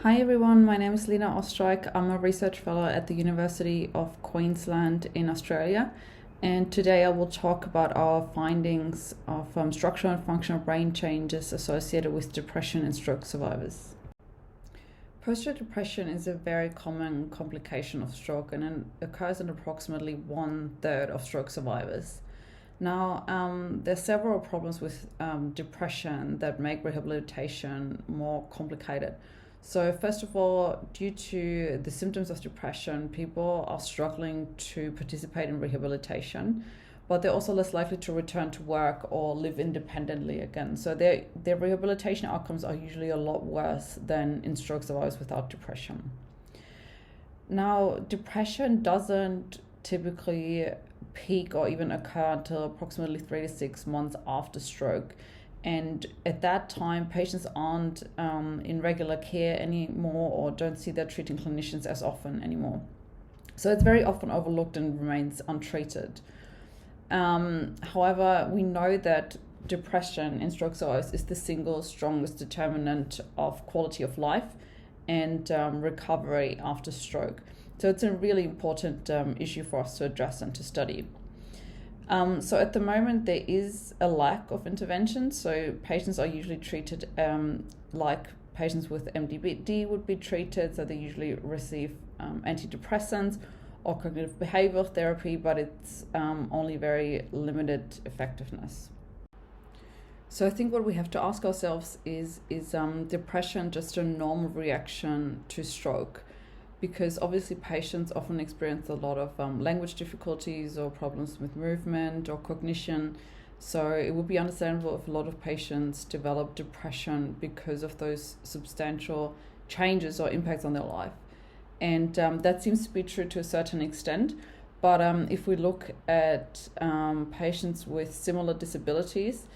Hi everyone, my name is Lena Oestreich. I'm a research fellow at the University of Queensland in Australia, and today I will talk about our findings of structural and functional brain changes associated with depression in stroke survivors. Post-stroke depression is a very common complication of stroke, and it occurs in approximately 1/3 of stroke survivors. Now, there are several problems with depression that make rehabilitation more complicated. So first of all, due to the symptoms of depression, people are struggling to participate in rehabilitation, but they're also less likely to return to work or live independently again. So their rehabilitation outcomes are usually a lot worse than in stroke survivors without depression. Now, depression doesn't typically peak or even occur until approximately 3 to 6 months after stroke. And at that time, patients aren't in regular care anymore or don't see their treating clinicians as often anymore. So it's very often overlooked and remains untreated. However, we know that depression in stroke survivors is the single strongest determinant of quality of life and recovery after stroke. So it's a really important issue for us to address and to study. So at the moment, there is a lack of intervention. So patients are usually treated like patients with MDD would be treated. So they usually receive antidepressants or cognitive behavioral therapy, but it's only very limited effectiveness. So I think what we have to ask ourselves is depression just a normal reaction to stroke? Because obviously patients often experience a lot of language difficulties or problems with movement or cognition. So it would be understandable if a lot of patients develop depression because of those substantial changes or impacts on their life. And that seems to be true to a certain extent. But if we look at patients with similar disabilities,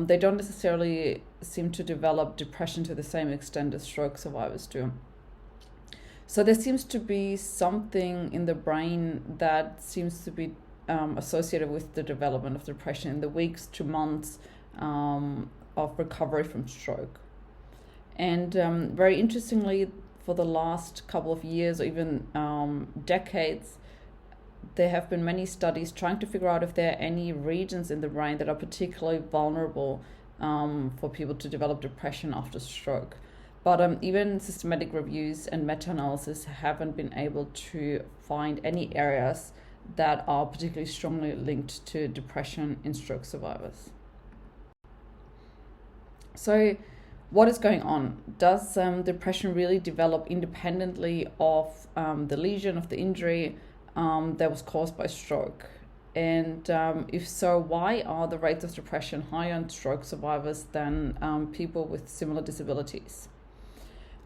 they don't necessarily seem to develop depression to the same extent as stroke survivors do. So there seems to be something in the brain that seems to be associated with the development of depression in the weeks to months of recovery from stroke. And very interestingly, for the last couple of years or even decades, there have been many studies trying to figure out if there are any regions in the brain that are particularly vulnerable for people to develop depression after stroke. But even systematic reviews and meta-analysis haven't been able to find any areas that are particularly strongly linked to depression in stroke survivors. So what is going on? Does depression really develop independently of the lesion, of the injury that was caused by stroke? And if so, why are the rates of depression higher in stroke survivors than people with similar disabilities?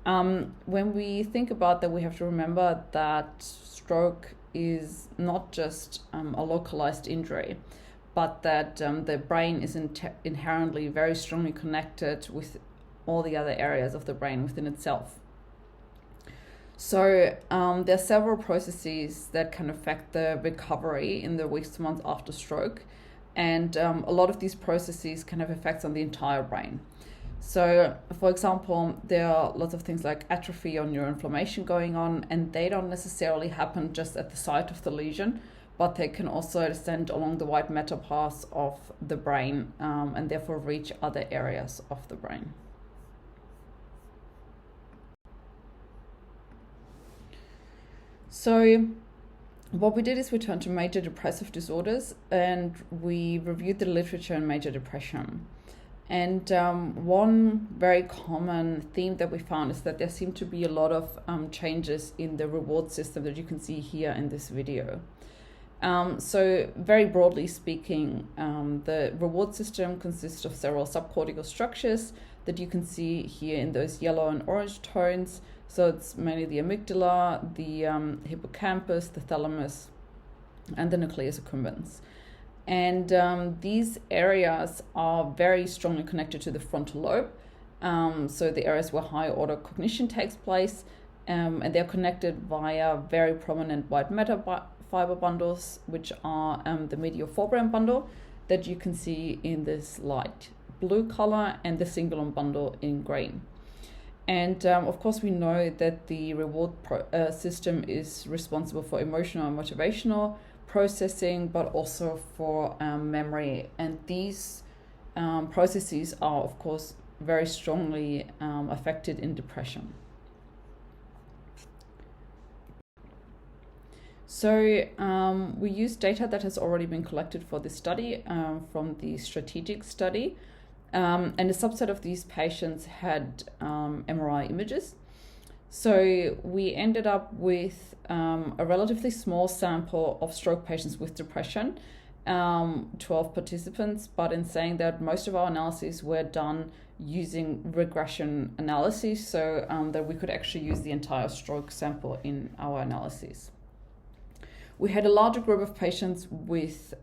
When we think about that, we have to remember that stroke is not just a localized injury, but that the brain is inherently very strongly connected with all the other areas of the brain within itself. So there are several processes that can affect the recovery in the weeks to months after stroke, and a lot of these processes can have effects on the entire brain. So, for example, there are lots of things like atrophy or neuroinflammation going on, and they don't necessarily happen just at the site of the lesion, but they can also descend along the white matter paths of the brain and therefore reach other areas of the brain. So what we did is we turned to major depressive disorders and we reviewed the literature on major depression. And one very common theme that we found is that there seem to be a lot of changes in the reward system that you can see here in this video. So very broadly speaking, the reward system consists of several subcortical structures that you can see here in those yellow and orange tones. So it's mainly the amygdala, the hippocampus, the thalamus, and the nucleus accumbens. And these areas are very strongly connected to the frontal lobe. So the areas where high order cognition takes place, and they're connected via very prominent white matter fiber bundles, which are the medial forebrain bundle that you can see in this light blue color and the cingulum bundle in green. And of course, we know that the reward system is responsible for emotional and motivational processing, but also for memory. And these processes are, of course, very strongly affected in depression. So we use data that has already been collected for this study from the strategic study. And a subset of these patients had MRI images. So we ended up with a relatively small sample of stroke patients with depression, 12 participants, but in saying that most of our analyses were done using regression analyses, so that we could actually use the entire stroke sample in our analyses. We had a larger group of patients with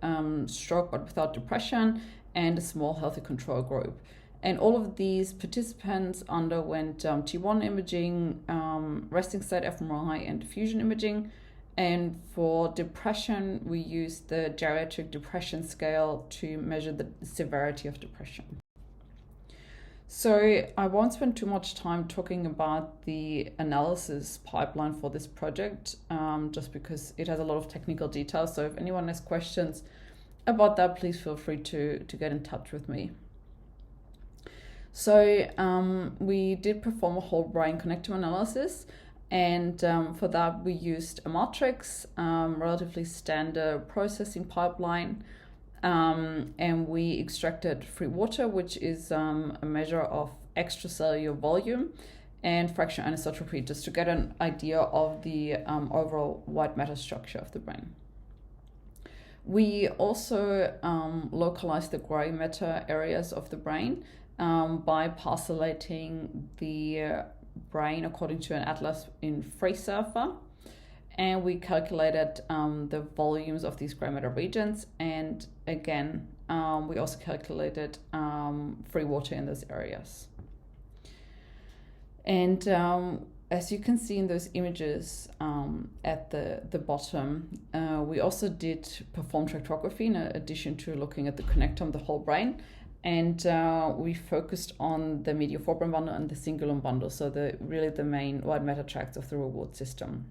stroke but without depression, and a small healthy control group. And all of these participants underwent T1 imaging, resting state fMRI, and diffusion imaging. And for depression, we used the geriatric depression scale to measure the severity of depression. So I won't spend too much time talking about the analysis pipeline for this project, just because it has a lot of technical details. So if anyone has questions about that, please feel free to get in touch with me. So we did perform a whole brain connectome analysis, and for that we used a matrix, relatively standard processing pipeline, and we extracted free water, which is a measure of extracellular volume, and fractional anisotropy, just to get an idea of the overall white matter structure of the brain. We also localized the gray matter areas of the brain by parcellating the brain according to an atlas in FreeSurfer. And we calculated the volumes of these gray matter regions. And again, we also calculated free water in those areas. And as you can see in those images at the bottom, we also did perform tractography in addition to looking at the connectome, the whole brain. And we focused on the medial forebrain bundle and the cingulum bundle, so really the main white matter tracts of the reward system.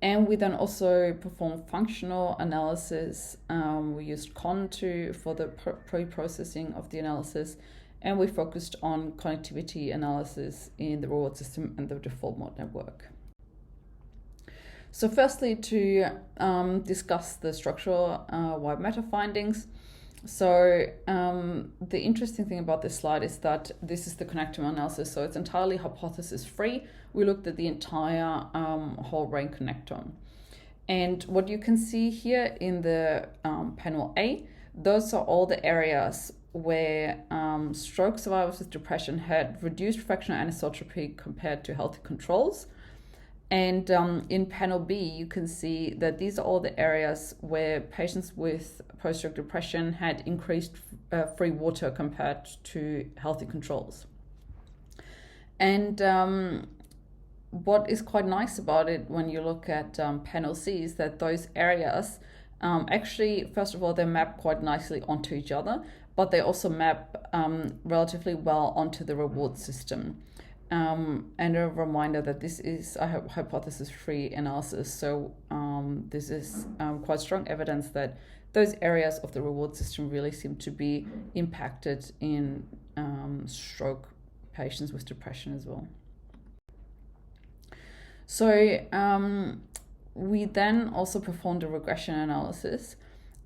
And we then also performed functional analysis. We used CON for the pre-processing of the analysis, and we focused on connectivity analysis in the reward system and the default mode network. So firstly, to discuss the structural white matter findings. So the interesting thing about this slide is that this is the connectome analysis, so it's entirely hypothesis free. We looked at the entire whole brain connectome. And what you can see here in the panel A, those are all the areas where stroke survivors with depression had reduced fractional anisotropy compared to healthy controls. And in panel B, you can see that these are all the areas where patients with post-stroke depression had increased free water compared to healthy controls. And what is quite nice about it when you look at panel C is that those areas actually, first of all, they map quite nicely onto each other, but they also map relatively well onto the reward system. And a reminder that this is a hypothesis-free analysis, so this is quite strong evidence that those areas of the reward system really seem to be impacted in stroke patients with depression as well. So we then also performed a regression analysis,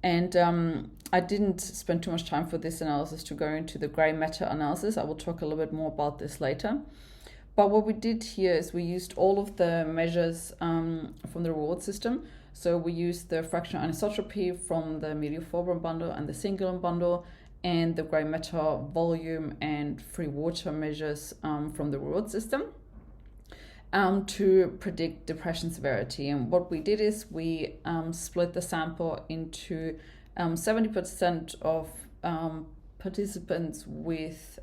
and I didn't spend too much time for this analysis to go into the gray matter analysis. I will talk a little bit more about this later. But what we did here is we used all of the measures from the reward system. So we used the fractional anisotropy from the medial forebrain bundle and the cingulum bundle, and the gray matter volume and free water measures from the reward system to predict depression severity. And what we did is we split the sample into 70% of participants with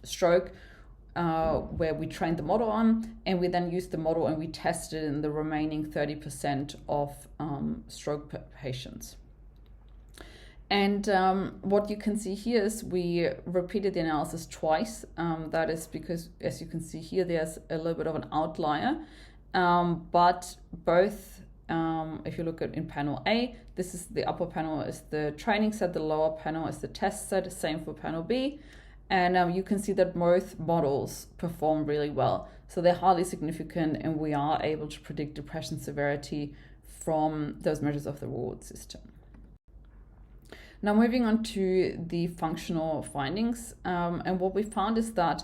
stroke, where we trained the model on, and we then used the model and we tested in the remaining 30% of stroke patients. And what you can see here is we repeated the analysis twice. That is because, as you can see here, there's a little bit of an outlier. But both, if you look at in panel A, this is the upper panel is the training set, the lower panel is the test set, same for panel B. And you can see that both models perform really well. So they're highly significant, and we are able to predict depression severity from those measures of the reward system. Now moving on to the functional findings, and what we found is that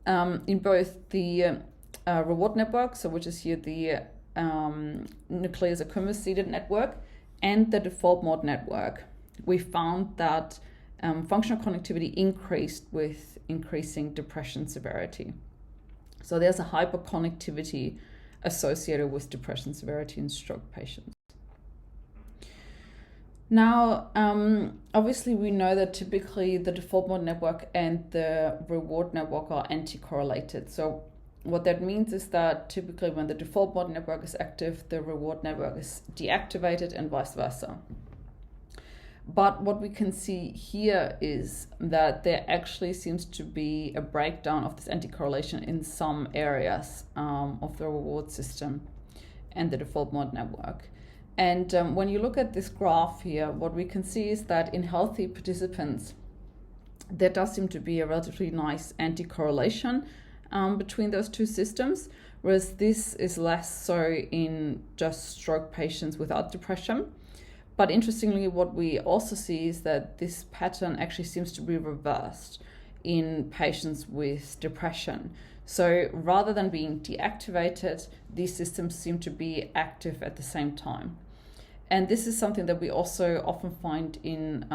in both the reward network, so which is here the nucleus accumbens seeded network, and the default mode network, we found that functional connectivity increased with increasing depression severity. So there's a hyperconnectivity associated with depression severity in stroke patients. Now, obviously we know that typically the default mode network and the reward network are anti-correlated. So what that means is that typically when the default mode network is active, the reward network is deactivated and vice versa. But what we can see here is that there actually seems to be a breakdown of this anti-correlation in some areas of the reward system and the default mode network. And when you look at this graph here, what we can see is that in healthy participants, there does seem to be a relatively nice anti-correlation between those two systems, whereas this is less so in just stroke patients without depression. But interestingly, what we also see is that this pattern actually seems to be reversed in patients with depression. So rather than being deactivated, these systems seem to be active at the same time. And this is something that we also often find in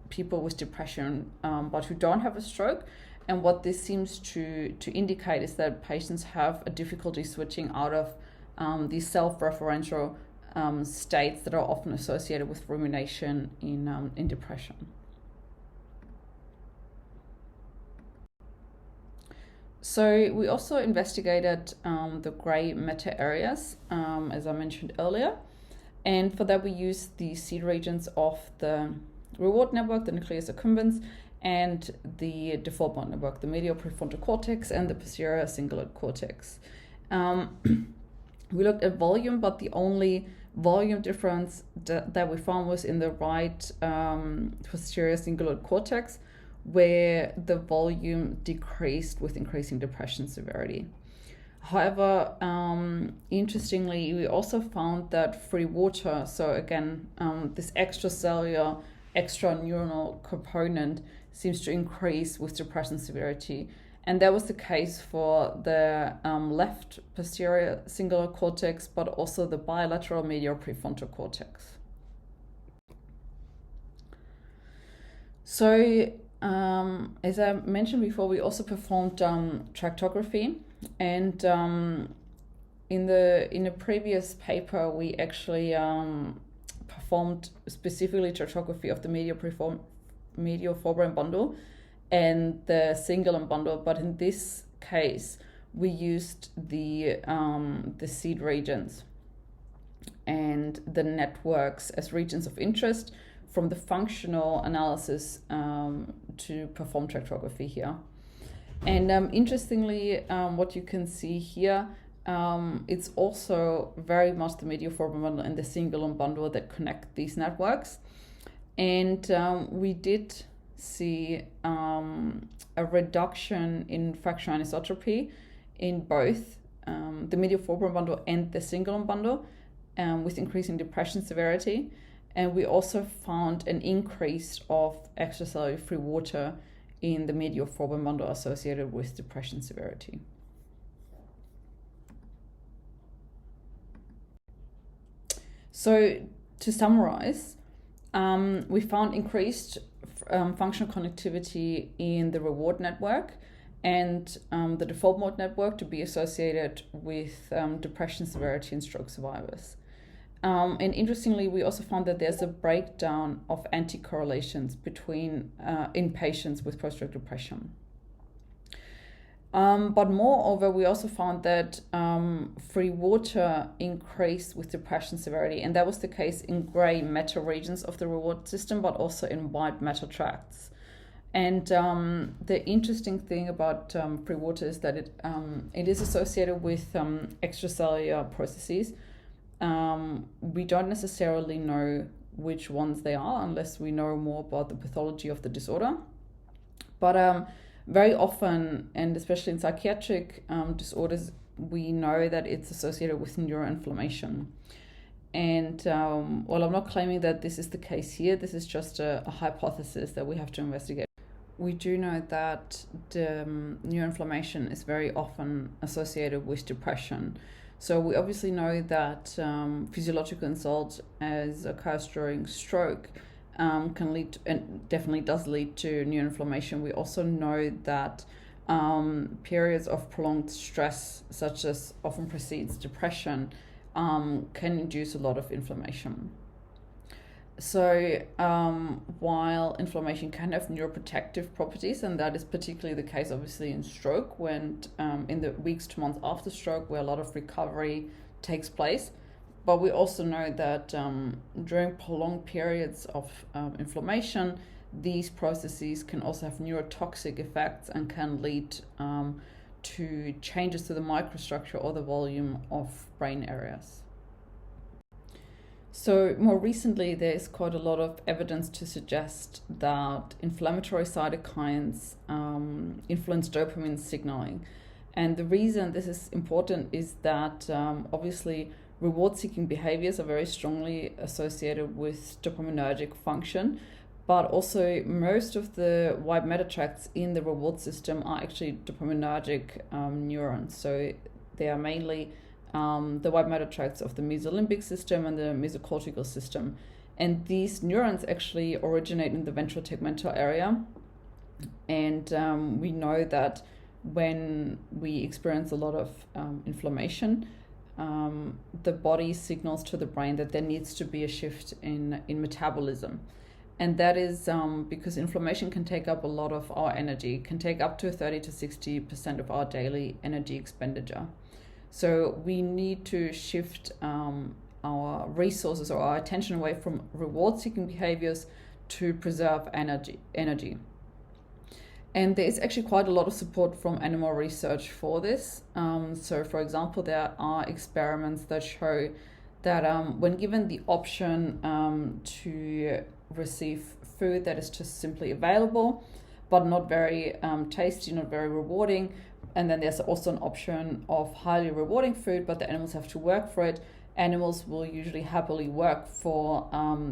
people with depression, but who don't have a stroke. And what this seems to indicate is that patients have a difficulty switching out of these self-referential states that are often associated with rumination in depression. So we also investigated the gray meta areas, as I mentioned earlier. And for that, we used the seed regions of the reward network, the nucleus accumbens, and the default mode network, the medial prefrontal cortex and the posterior cingulate cortex. We looked at volume, but the only volume difference that we found was in the right posterior cingulate cortex, where the volume decreased with increasing depression severity. However, interestingly, we also found that free water, so again, this extracellular, extraneuronal component seems to increase with depression severity. And that was the case for the left posterior cingulate cortex, but also the bilateral medial prefrontal cortex. So, as I mentioned before, we also performed tractography, and in a previous paper, we actually performed specifically tractography of the medial forebrain bundle and the cingulum bundle, but in this case, we used the seed regions and the networks as regions of interest from the functional analysis to perform tractography here. And interestingly, what you can see here, it's also very much the medial forebrain bundle and the cingulum bundle that connect these networks. And we did see a reduction in fractional anisotropy in both the medial forebrain bundle and the cingulum bundle with increasing depression severity. And we also found an increase of extracellular free water in the medial forebrain bundle associated with depression severity. So to summarize, we found increased functional connectivity in the reward network and the default mode network to be associated with depression severity in stroke survivors. And interestingly, we also found that there's a breakdown of anti-correlations between in patients with post-stroke depression. But moreover, we also found that free water increased with depression severity, and that was the case in gray matter regions of the reward system, but also in white matter tracts. And the interesting thing about free water is that it is associated with extracellular processes. We don't necessarily know which ones they are unless we know more about the pathology of the disorder. But very often, and especially in psychiatric disorders, we know that it's associated with neuroinflammation. And while I'm not claiming that this is the case here, this is just a hypothesis that we have to investigate. We do know that the neuroinflammation is very often associated with depression. So we obviously know that physiological insult, as occurs during stroke, can lead to, and definitely does lead to neuroinflammation. We also know that periods of prolonged stress, such as often precedes depression, can induce a lot of inflammation. So while inflammation can have neuroprotective properties, and that is particularly the case obviously in stroke, when in the weeks to months after stroke, where a lot of recovery takes place. But we also know that during prolonged periods of inflammation, these processes can also have neurotoxic effects and can lead to changes to the microstructure or the volume of brain areas. So more recently, there's quite a lot of evidence to suggest that inflammatory cytokines influence dopamine signaling. And the reason this is important is that obviously reward-seeking behaviors are very strongly associated with dopaminergic function, but also most of the white matter tracts in the reward system are actually dopaminergic neurons. So they are mainly the white matter tracts of the mesolimbic system and the mesocortical system. And these neurons actually originate in the ventral tegmental area. And we know that when we experience a lot of inflammation, the body signals to the brain that there needs to be a shift in metabolism. And that is because inflammation can take up a lot of our energy, can take up to 30 to 60% of our daily energy expenditure. So we need to shift our resources or our attention away from reward-seeking behaviors to preserve energy. And there is actually quite a lot of support from animal research for this. So for example, there are experiments that show that when given the option to receive food that is just simply available, but not very tasty, not very rewarding, and then there's also an option of highly rewarding food, but the animals have to work for it, animals will usually happily work for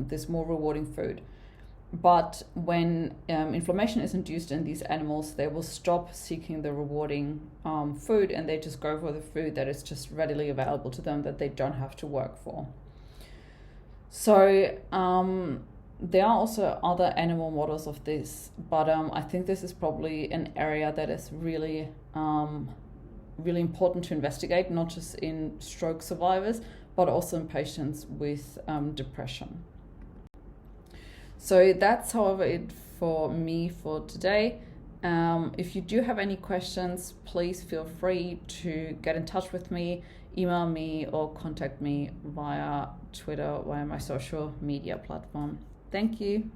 this more rewarding food. But when inflammation is induced in these animals, they will stop seeking the rewarding food, and they just go for the food that is just readily available to them, that they don't have to work for. So there are also other animal models of this, but I think this is probably an area that is really important to investigate, not just in stroke survivors, but also in patients with depression. So that's, however, it for me for today. If you do have any questions, please feel free to get in touch with me, email me, or contact me via Twitter, via my social media platform. Thank you.